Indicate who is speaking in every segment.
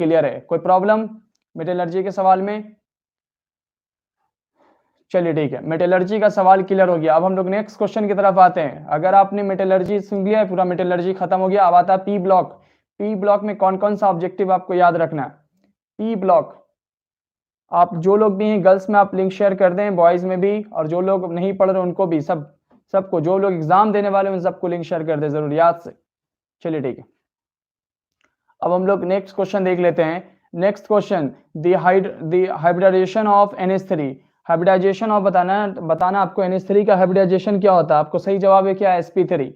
Speaker 1: Clear है? कोई problem metallurgy के सवाल में? चलिए ठीक है, मेटलर्जी का सवाल क्लियर हो गया। अब हम लोग नेक्स्ट क्वेश्चन की तरफ आते हैं। अगर आपने मेटलर्जी सुन लिया है, पूरा मेटलर्जी खत्म हो गया, अब आता है पी ब्लॉक। पी ब्लॉक में कौन कौन सा ऑब्जेक्टिव आपको याद रखना है? पी ब्लॉक, आप जो लोग भी हैं गर्ल्स में आप लिंक शेयर कर दें, बॉयज में भी, और जो लोग नहीं पढ़ रहे उनको भी, सबको, जो लोग एग्जाम देने वाले हैं उन सबको लिंक शेयर कर दें जरूर याद से। चलिए ठीक है, अब हम लोग नेक्स्ट क्वेश्चन देख लेते हैं। Next question, the hybridization of NH3। Hybridization of बताना आपको NH3 का हाइब्रिडाइजेशन क्या होता है। आपको सही जवाब है क्या? sp3।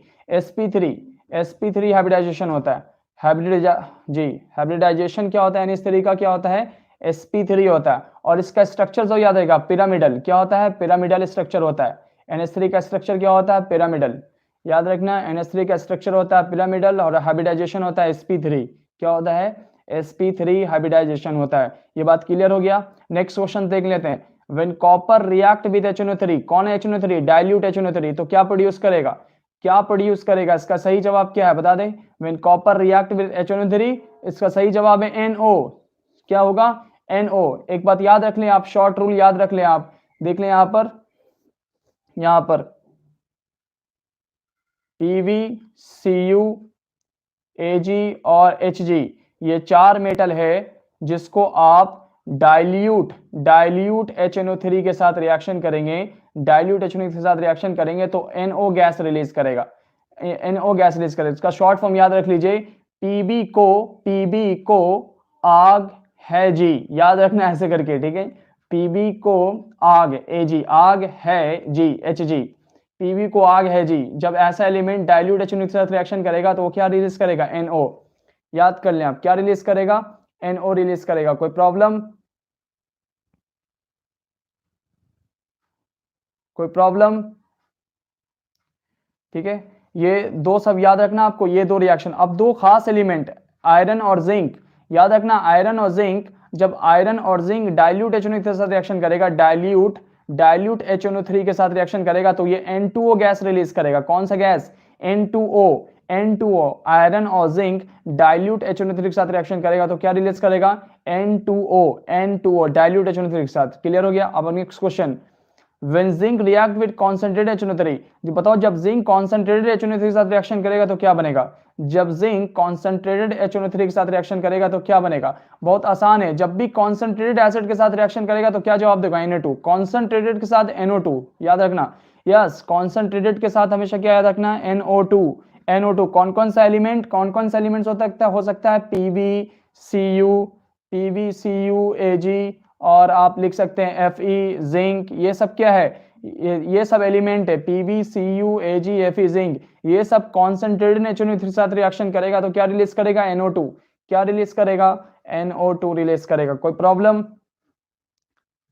Speaker 1: sp3 हाइब्रिडाइजेशन होता है। हाइब्रिडाइजेशन क्या होता है NH3 का? क्या होता है? sp3 होता है। और इसका स्ट्रक्चर जो याद रहेगा, पिरामिडल। क्या होता है? पिरामिडल स्ट्रक्चर होता है। NH3 का स्ट्रक्चर क्या होता है? पिरामिडल। याद रखना, NH3 का स्ट्रक्चर होता है पिरामिडल और हाइब्रिडाइजेशन होता है sp3। क्या होता है? sp3 हाइब्रिडाइजेशन होता है। ये बात क्लियर हो गया। नेक्स्ट क्वेश्चन देख लेते हैं। When copper react with HNO3, कौन है HNO3? डाइल्यूट HNO3, तो क्या प्रोड्यूस करेगा? क्या प्रोड्यूस करेगा? इसका सही जवाब क्या है बता दें। When copper react with HNO3, इसका सही जवाब है NO। क्या होगा? NO। एक बात याद रख लें आप, शॉर्ट रूल याद रख लें आप, देख लें यहां पर PV, Cu, Ag और Hg, ये चार मेटल है जिसको आप डाइल्यूट HNO3 के साथ रिएक्शन करेंगे, डाइल्यूट HNO3 के साथ रिएक्शन करेंगे तो NO गैस रिलीज करेगा। इसका शॉर्ट फॉर्म याद रख लीजिए, PB को आग है जी, याद रखना ऐसे करके, ठीक है। PB को आग, Ag आग है जी, Hg, PB को आग है जी। जब ऐसा एलिमेंट डाइल्यूट HNO के साथ रिएक्शन करेगा तो वो क्या रिलीज करेगा? NO। याद कर लें आप, क्या रिलीज करेगा? NO रिलीज करेगा। कोई प्रॉब्लम? ठीक है, ये दो सब याद रखना आपको, ये दो रिएक्शन। अब दो खास एलिमेंट, आयरन और जिंक, याद रखना आयरन और जिंक, जब आयरन और जिंक डाइल्यूट HNO के साथ रिएक्शन करेगा, डाइल्यूट HNO3 के साथ रिएक्शन करेगा तो ये N2O गैस रिलीज करेगा। कौन सा गैस? N2O। आयरन और जिंक डाइल्यूट HNO3 के साथ रिएक्शन करेगा तो क्या रिलीज करेगा? N2O डाइल्यूट HNO3 के साथ। क्लियर हो गया। अब next question, When zinc react with concentrated HNO3, जी बताओ जब जिंक कॉन्सेंट्रेटेड HNO3 के साथ रिएक्शन करेगा तो क्या बनेगा? जब जिंक कॉन्सेंट्रेटेड HNO3 के साथ रिएक्शन करेगा तो क्या बनेगा? बहुत आसान है, जब भी कॉन्सेंट्रेटेड एसिड के साथ रिएक्शन करेगा तो क्या जवाब देगा? Na2। कॉन्सेंट्रेटेड के साथ NO2, याद रखना। यस, कॉन्सेंट्रेटेड के साथ हमेशा क्या याद रखना? NO2। कौन कौन सा एलिमेंट हो सकता है? PbCu, Ag, और आप लिख सकते हैं Fe, जिंक, ये सब क्या है? ये सब एलिमेंट है, PbCu, Ag, Fe, जिंक, ये सब कॉन्सेंट्रेटेड HNO3 के साथ रिएक्शन करेगा तो क्या रिलीज करेगा? NO2। क्या रिलीज करेगा? NO2 रिलीज करेगा। कोई प्रॉब्लम?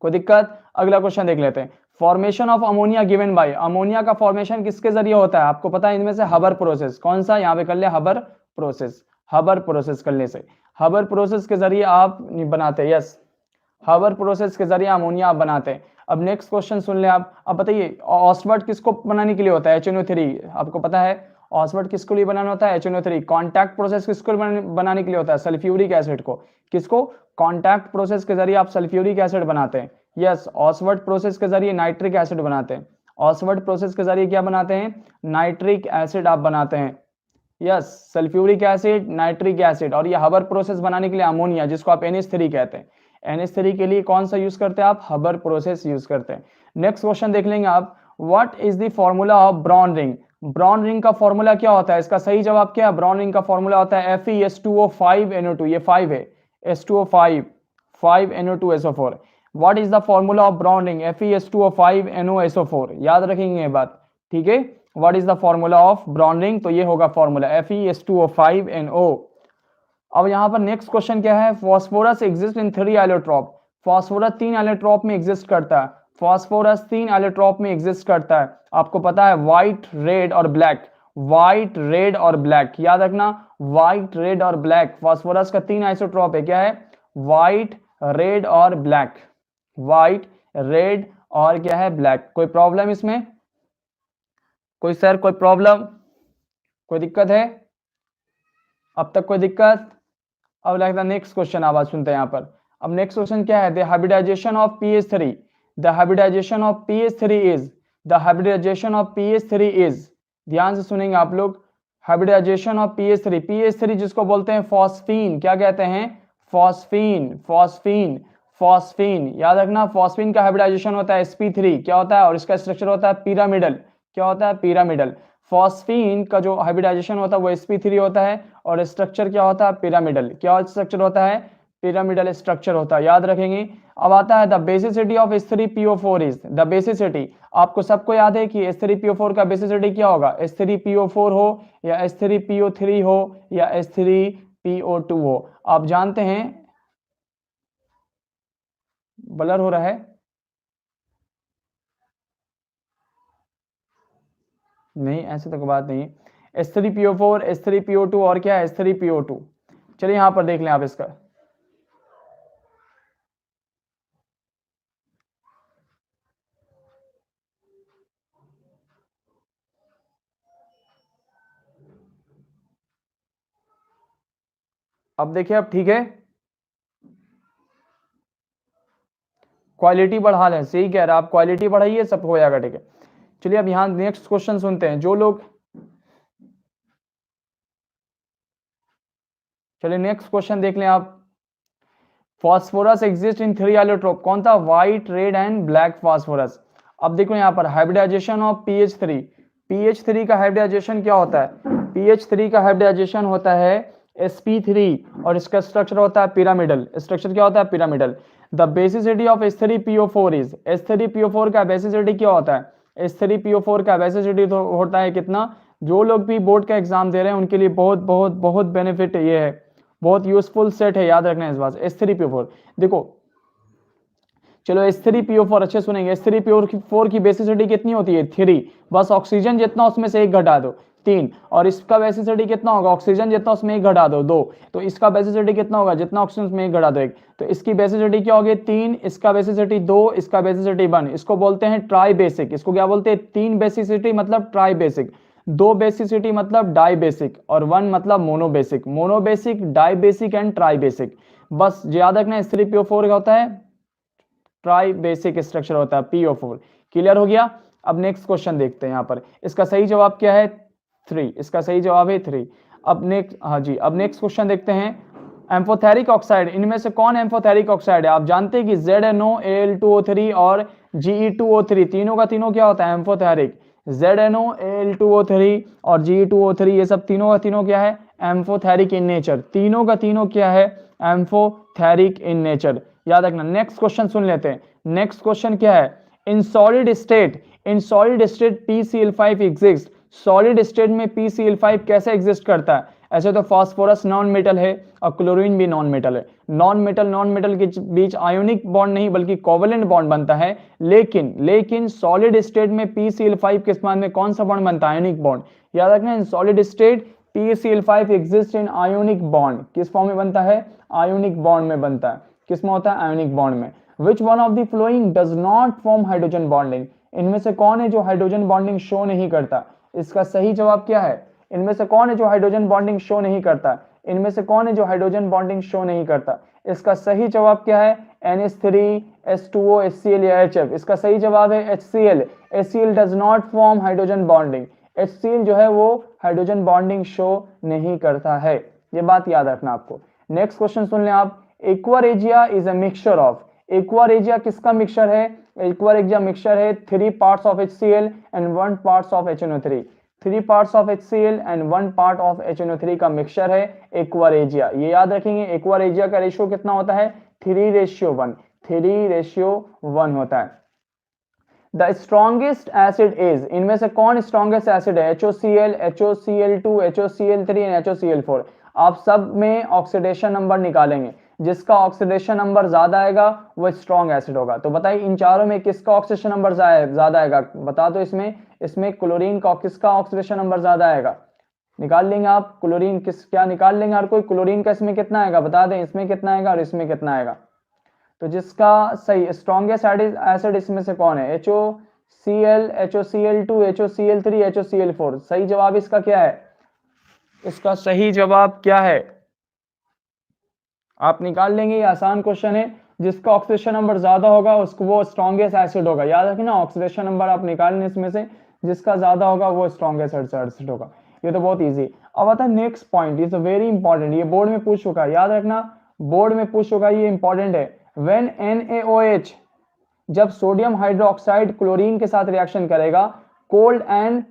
Speaker 1: कोई दिक्कत? अगला क्वेश्चन देख लेते हैं। Formation of ammonia given by, ammonia का फॉर्मेशन किसके जरिए होता है? आपको पता है इनमें से हबर प्रोसेस। कौन सा? यहाँ पे कर ले, हबर प्रोसेस करने से, हबर प्रोसेस के जरिए आप बनाते हैं। यस, हबर प्रोसेस के जरिए अमोनिया आप बनाते हैं। अब नेक्स्ट क्वेश्चन सुन ले आप। अब बताइए ऑस्वर्ट किसको बनाने के लिए होता है? HNO3। आपको पता है ऑस्वर्ट किसको लिए बनाना होता है? HNO3। कॉन्टैक्ट प्रोसेस किसको बनाने के लिए होता है? सल्फ्यूरिक एसिड को। किसको? कॉन्टैक्ट प्रोसेस के जरिए आप सल्फ्यूरिक एसिड बनाते हैं। यस, ऑस्वर्ट प्रोसेस के जरिए नाइट्रिक एसिड बनाते हैं। ऑस्वर्ट प्रोसेस के जरिए क्या बनाते हैं? नाइट्रिक एसिड आप बनाते हैं। Yes, sulphuric acid, nitric acid, और ये हबर प्रोसेस बनाने के लिए अमोनिया, जिसको आप NH3 कहते हैं। NH3 के लिए कौन सा यूज करते हैं आप? हबर प्रोसेस यूज करते हैं। नेक्स्ट क्वेश्चन देख लेंगे आप। What is the formula of brown ring? Brown ring का फॉर्मूला क्या होता है? इसका सही जवाब क्या है? ब्रॉन रिंग का फॉर्मूला होता है FeS2O5NO2, ये 5 है, S2O5, 5NO2SO4। What is the formula of brown ring? FeS2O5NoSO4, याद रखेंगे ये बात, ठीक है। What is the formula of brown ring? तो ये होगा फॉर्मूला FeS2O5NO। अब यहां पर नेक्स्ट क्वेश्चन क्या है? Phosphorus exist in 3 allotrope. Phosphorus 3 allotrope में एग्जिस्ट करता है। फॉस्फोरस 3 एलोट्रॉप में एग्जिस्ट करता है। आपको पता है व्हाइट, रेड और ब्लैक, व्हाइट, रेड और ब्लैक, याद रखना व्हाइट, रेड और ब्लैक। फॉस्फोरस का 3 आइसोट्रॉप है, क्या है? व्हाइट, रेड और ब्लैक, व्हाइट, रेड और क्या है? ब्लैक। कोई प्रॉब्लम इसमें? कोई सर कोई प्रॉब्लम, कोई दिक्कत है अब तक? कोई दिक्कत? अब लगता है नेक्स्ट क्वेश्चन आवाज सुनते हैं यहाँ पर। अब नेक्स्ट क्वेश्चन क्या है, the hybridization of PH3, the hybridization of PH3 is, the hybridization of PH3 is, ध्यान से सुनेंगे आप लोग, हाइब्रिडाइजेशन ऑफ PH3, PH3 जिसको बोलते हैं फॉस्फीन, क्या कहते हैं, फॉस्फीन, फॉस्फीन, फॉस्फीन, याद रखना फॉस्फीन का हाइब्रिडाइजेशन होता है sp3, क्या होता है, और इसका स्ट्रक्चर होता है पिरामिडल, क्या होता है, पिरामिडल। फॉस्फीन का जो हाइब्रिडाइजेशन होता है वो sp3 होता है और स्ट्रक्चर क्या होता है, पिरामिडल, क्या स्ट्रक्चर होता है, पिरामिडल स्ट्रक्चर होता है, याद रखेंगे। अब आता है the basicity of H3PO4 is, the basicity, आपको सबको याद है कि H3PO4 का बेसिसिटी क्या होगा, H3PO4 हो या H3PO3 हो या H3PO2 हो, आप जानते हैं, ब्लर हो रहा है, नहीं ऐसे तो कोई बात नहीं, H3PO4, H3PO2 और क्या है, H3PO2। चलिए यहां पर देख लें आप इसका, अब देखिए, अब ठीक है, क्वालिटी बढ़ा लें, सही कह रहे हैं आप, क्वालिटी बढ़ाइए सब हो जाएगा, ठीक है। चलिए अब यहाँ नेक्स्ट क्वेश्चन सुनते हैं जो लोग, चलिए नेक्स्ट क्वेश्चन देख लें आप, फॉस्फोरस एग्जिस्ट इन 3 एलोट्रोप, कौन था, white, red and black phosphorus. अब देखो यहाँ पर हाइब्रिडाइजेशन ऑफ PH3, PH3 का हाइब्रिडाइजेशन क्या होता है, PH3 का हाइब्रिडाइजेशन होता है sp3 और इसका स्ट्रक्चर होता है पिरामिडल, स्ट्रक्चर क्या होता है, pyramidal. The basicity of H3PO4 is, H3PO4 का बेसिसिटी क्या होता है, H3PO4 का बेसिसिटी तो होता है कितना, जो लोग भी बोर्ड का एग्जाम दे रहे हैं उनके लिए बहुत बहुत बहुत बेनिफिट ये है, बहुत यूजफुल सेट है, याद रखना है इस बात, H3PO4। देखो चलो H3PO4 अच्छे सुनेंगे, H3PO4 की बेसिसिटी कितनी होती है, 3, बस ऑक्सीजन जितना उसमें से एक घटा दो, 3, और इसका बेसिसिटी कितना होगा, ऑक्सीजन जितना उसमें एक घटा दो, 2, तो इसका बेसिसिटी कितना होगा, जितना ऑक्सीजन उसमें एक घटा दो, 1, तो इसकी बेसिसिटी क्या होगी, 3, इसका बेसिसिटी 2, इसका बेसिसिटी 1, इसको बोलते हैं ट्राई बेसिक, इसको क्या बोलते हैं, 3 बेसिसिटी मतलब ट्राई बेसिक, 2 बेसिसिटी मतलब डाई बेसिक, और 1 मतलब monobasic, monobasic, dibasic and tribasic. बस याद रखना H3PO4 का होता है ट्राई बेसिक स्ट्रक्चर होता है PO4, क्लियर हो गया। अब नेक्स्ट क्वेश्चन देखते हैं यहाँ पर, इसका सही जवाब क्या है, 3, इसका सही जवाब है 3। अब नेक्स्ट, हाँ जी, अब नेक्स्ट क्वेश्चन देखते हैं, एम्फोथेरिक ऑक्साइड, इनमें से कौन एम्फोथेरिक ऑक्साइड है, आप जानते हैं कि ZNO, Al2O3 और Ge2O3 तीनों का तीनों क्या होता है, एम्फोथेरिक, ZNO, Al2O3 और Ge2O3 ये सब तीनों का तीनों क्या है, एम्फोथेरिक इन नेचर, तीनों का तीनों क्या है, एम्फोथेरिक इन नेचर, याद रखना। नेक्स्ट क्वेश्चन सुन लेते हैं, नेक्स्ट क्वेश्चन क्या है, in solid state, in solid state PCl5 exist, solid state में PCl5 कैसे एग्जिस्ट करता है, ऐसे तो फास्फोरस नॉन मेटल है और क्लोरीन भी नॉन मेटल है, नॉन मेटल के बीच आयोनिक बॉन्ड नहीं बल्कि कोवेलेंट बॉन्ड बनता है, लेकिन सॉलिड स्टेट में PCl5 के स्थान में कौन सा बॉन्ड बनता है, आयोनिक बॉन्ड, याद रखना, in solid state PCl5 exist in ionic bond, किस फॉर्म में बनता है, आयोनिक बॉन्ड में बनता है, किसमें होता है, आयोनिक बॉन्ड में। Which one of the flowing does not form hydrogen bonding, इनमें से कौन है जो हाइड्रोजन बॉन्डिंग शो नहीं करता, इसका सही जवाब क्या है, इनमें से कौन है जो हाइड्रोजन बॉन्डिंग शो नहीं करता, इनमें से कौन है जो हाइड्रोजन बॉन्डिंग शो नहीं करता, इसका सही जवाब क्या है, NH3, H2O, HCl या HF, इसका सही जवाब है HCl, HCl does not form hydrogen bonding, HCl जो है वो हाइड्रोजन बॉन्डिंग शो नहीं करता है, ये बात याद रखना आपको। नेक्स्ट क्वेश्चन सुन लें आप, aqua regia is a mixture of, aqua regia किसका मिक्सचर है, एक्वारेजिया मिक्सचर है 3 parts of HCl and 1 parts of HNO3, 3 parts of HCl and 1 part of HNO3 का मिक्सचर है एक्वारेजिया, ये याद रखेंगे। एक्वारेजिया का रेशियो कितना होता है, 3:1, 3:1 होता है। द स्ट्रॉन्गेस्ट एसिड इज, इनमें से कौन स्ट्रॉन्गेस्ट एसिड है, HOCl, HOCl2, HOCl3 and HOCl4, आप सब में ऑक्सीडेशन नंबर निकालेंगे, जिसका ऑक्सीडेशन नंबर ज्यादा आएगा वो स्ट्रॉन्ग एसिड होगा। तो बताइए इन चारों में किसका ऑक्सीडेशन नंबर ज्यादा आएगा, बता दो, इसमें क्लोरीन का किसका ऑक्सीडेशन नंबर ज्यादा आएगा, निकाल लेंगे आप, क्लोरीन किस, क्या निकाल लेंगे हर कोई, क्लोरीन का इसमें कितना आएगा बता दें, इसमें कितना आएगा और इसमें कितना आएगा, तो जिसका सही स्ट्रॉन्गेस्ट एसिड इसमें से कौन है, HOCl, HOCl2, HOCl3, HOCl4, सही जवाब इसका क्या है, इसका सही जवाब क्या है, आप निकाल लेंगे, ये आसान क्वेश्चन है। जिसका ऑक्सीडेशन नंबर ज्यादा होगा उसको वो स्ट्रॉन्गेस्ट एसिड होगा। याद रखना ऑक्सीडेशन नंबर आप निकाल लें इसमें से, जिसका ज्यादा होगा वो स्ट्रॉन्गेस्ट एसिड होगा। ये तो बहुत इजी। अब आता है next point, is very important, ये बोर्ड में पूछ चुका है, याद रखना बोर्ड में पूछ चुका है, ये इंपॉर्टेंट है। व्हेन NaOH जब सोडियम हाइड्रोक्साइड क्लोरीन के साथ रिएक्शन करेगा कोल्ड एंड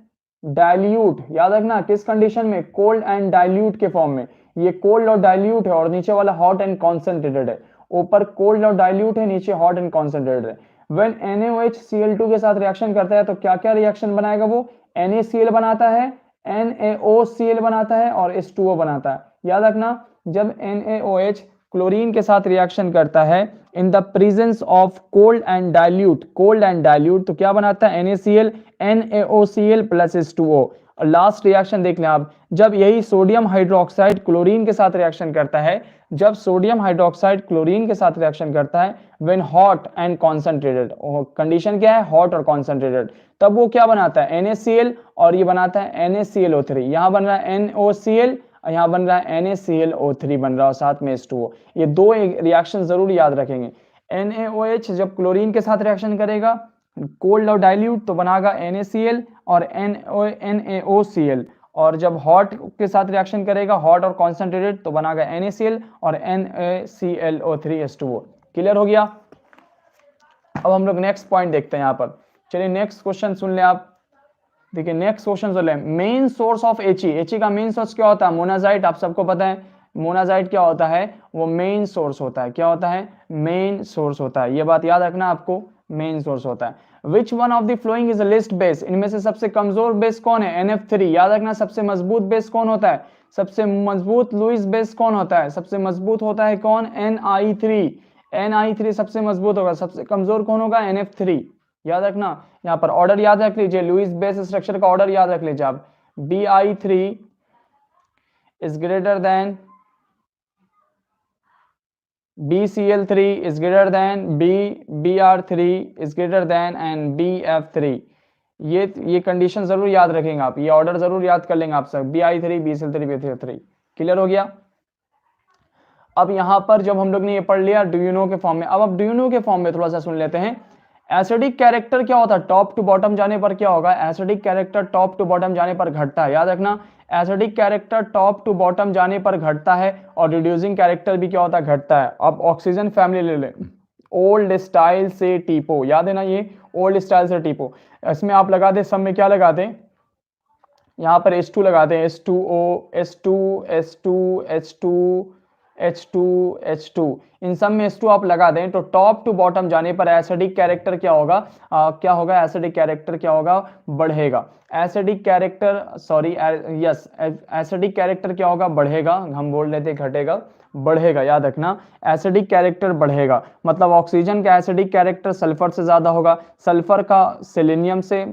Speaker 1: डाइल्यूट, याद रखना किस कंडीशन में, कोल्ड एंड डाइल्यूट के फॉर्म में। ये कोल्ड और डाइल्यूट है और नीचे वाला हॉट एंड कॉन्सेंट्रेटेड है। ऊपर कोल्ड और डाइल्यूट है, नीचे हॉट एंड कॉन्सेंट्रेटेड है। व्हेन NaOH Cl2 के साथ रिएक्शन करता है तो क्या क्या रिएक्शन बनाएगा वो, NaCl बनाता है, NaOCl बनाता है और H2O बनाता है। याद रखना जब NaOH क्लोरीन के साथ रिएक्शन करता है in the presence of cold and dilute, तो क्या बनाता है, NaCl NaOCl प्लस H2O। और लास्ट रिएक्शन देख लें आप, जब यही सोडियम हाइड्रोक्साइड क्लोरीन के साथ रिएक्शन करता है, जब सोडियम हाइड्रोक्साइड क्लोरीन के साथ रिएक्शन करता है when hot and concentrated, condition क्या है, हॉट और कॉन्सेंट्रेटेड, तब वो क्या बनाता है, NaCl और ये बनाता है NaClO3। यहां बन रहा है NOCl, यहां बन रहा है NaClO3 बन रहा है और साथ में H2O। ये दो रिएक्शन जरूर याद रखेंगे। NaOH जब क्लोरीन के साथ रिएक्शन करेगा कोल्ड और डाइल्यूट तो बनाएगा NaCl और NaOCl, और जब हॉट के साथ रिएक्शन करेगा हॉट और कॉन्सेंट्रेटेड तो बनाएगा NaCl और NaClO3 H2O। क्लियर हो गया। अब हम लोग नेक्स्ट पॉइंट देखते हैं यहाँ पर। चलिए नेक्स्ट क्वेश्चन सुन ले आप। देखिए नेक्स्ट क्वेश्चन सुन ले, मेन सोर्स ऑफ He का मेन सोर्स क्या होता है, मोनाजाइट। आप सबको पता है मोनाजाइट क्या होता है, वो मेन सोर्स होता है। क्या होता है, मेन सोर्स होता है। ये बात याद रखना आपको, मेन सोर्स होता है। Which one of the following is list base, इनमें से सबसे कमजोर बेस कौन है, NF3। याद रखना सबसे मजबूत बेस कौन होता है, सबसे मजबूत लुईस बेस कौन होता है, सबसे मजबूत होता है कौन, Ni3 सबसे मजबूत होगा। सबसे कमजोर कौन होगा, NF3। याद रखना यहाँ पर ऑर्डर याद रख लीजिए, लुईस बेस स्ट्रक्चर का ऑर्डर याद रख लीजिए आप। Bi3 is greater than BCl3 is greater than Br3 is greater than and BF3। ये कंडीशन जरूर याद रखेंगे आप, ये ऑर्डर जरूर याद कर लेंगे आप सब, Bi3 BCl3 BF3। क्लियर हो गया। अब यहां पर जब हम लोग ने ये पढ़ लिया डू यू नो के फॉर्म में, अब डू यू नो के फॉर्म में थोड़ा सा सुन लेते हैं। एसिडिक कैरेक्टर क्या होता है, टॉप टू बॉटम जाने पर क्या होगा, acidic character top to bottom जाने पर घटता है। याद रखना acidic character top to bottom जाने पर घटता है और रिड्यूसिंग कैरेक्टर भी क्या होता है, घटता है। अब ऑक्सीजन फैमिली ले ले, ओल्ड स्टाइल से टीपो, याद है ना ये ओल्ड स्टाइल से टीपो। इसमें आप लगा दे, सब में क्या लगा दें, यहाँ पर H2 लगाते हैं, H2 इन सब में H2 आप लगा दें तो टॉप टू बॉटम जाने पर एसिडिक कैरेक्टर क्या होगा, क्या होगा, एसिडिक कैरेक्टर क्या होगा, बढ़ेगा। एसिडिक कैरेक्टर एसिडिक कैरेक्टर क्या होगा, बढ़ेगा। हम बोल रहे थे घटेगा, बढ़ेगा। याद रखना एसिडिक कैरेक्टर बढ़ेगा, मतलब ऑक्सीजन का एसिडिक कैरेक्टर सल्फर से ज्यादा होगा, सल्फर का सेलेनियम से,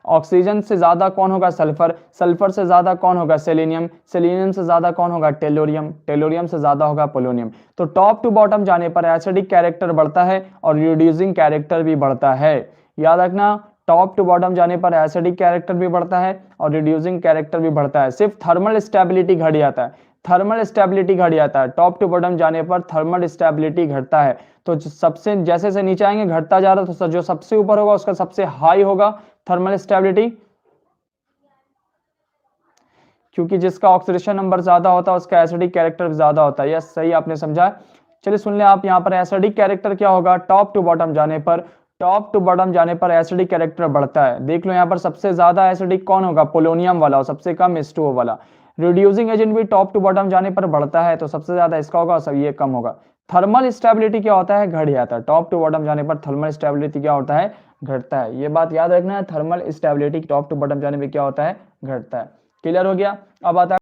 Speaker 1: ऑक्सीजन से ज्यादा कौन होगा, सल्फर, सल्फर से ज्यादा कौन होगा, सेलेनियम, सेलेनियम से ज्यादा कौन होगा, टेलोरियम, टेलोरियम से ज्यादा होगा पोलोनियम। तो टॉप टू बॉटम जाने पर एसिडिक कैरेक्टर बढ़ता है और रिड्यूसिंग कैरेक्टर भी बढ़ता है। याद रखना टॉप टू बॉटम जाने पर एसिडिक कैरेक्टर भी बढ़ता है और रिड्यूसिंग कैरेक्टर भी बढ़ता है। सिर्फ थर्मल स्टेबिलिटी घट जाता है, थर्मल स्टेबिलिटी घट जाता है। टॉप टू बॉटम जाने पर थर्मल स्टेबिलिटी घटता है। तो सबसे जैसे से नीचे आएंगे घटता जा रहा है, तो जो सबसे ऊपर होगा उसका सबसे हाई होगा थर्मल स्टेबिलिटी, क्योंकि जिसका ऑक्सीडेशन नंबर ज्यादा होता है उसका एसिडिक कैरेक्टर ज्यादा होता है। यस सही आपने समझा। चलिए सुन ले आप, यहाँ पर एसिडिक कैरेक्टर क्या होगा, टॉप टू बॉटम जाने पर, टॉप टू बॉटम जाने पर एसिडिक कैरेक्टर बढ़ता है। देख लो यहाँ पर सबसे ज्यादा एसिडिक कौन होगा, पोलोनियम वाला, और सबसे कम H2O वाला। रिड्यूसिंग एजेंट भी टॉप टू बॉटम जाने पर बढ़ता है, तो सबसे ज्यादा इसका होगा, सब ये कम होगा। थर्मल स्टेबिलिटी क्या होता है, घट जाता है। टॉप टू बॉटम जाने पर थर्मल स्टेबिलिटी क्या होता है, घटता है। ये बात याद रखना है, thermal stability top to bottom जाने पर क्या होता है, घटता है। क्लियर हो गया। अब आता है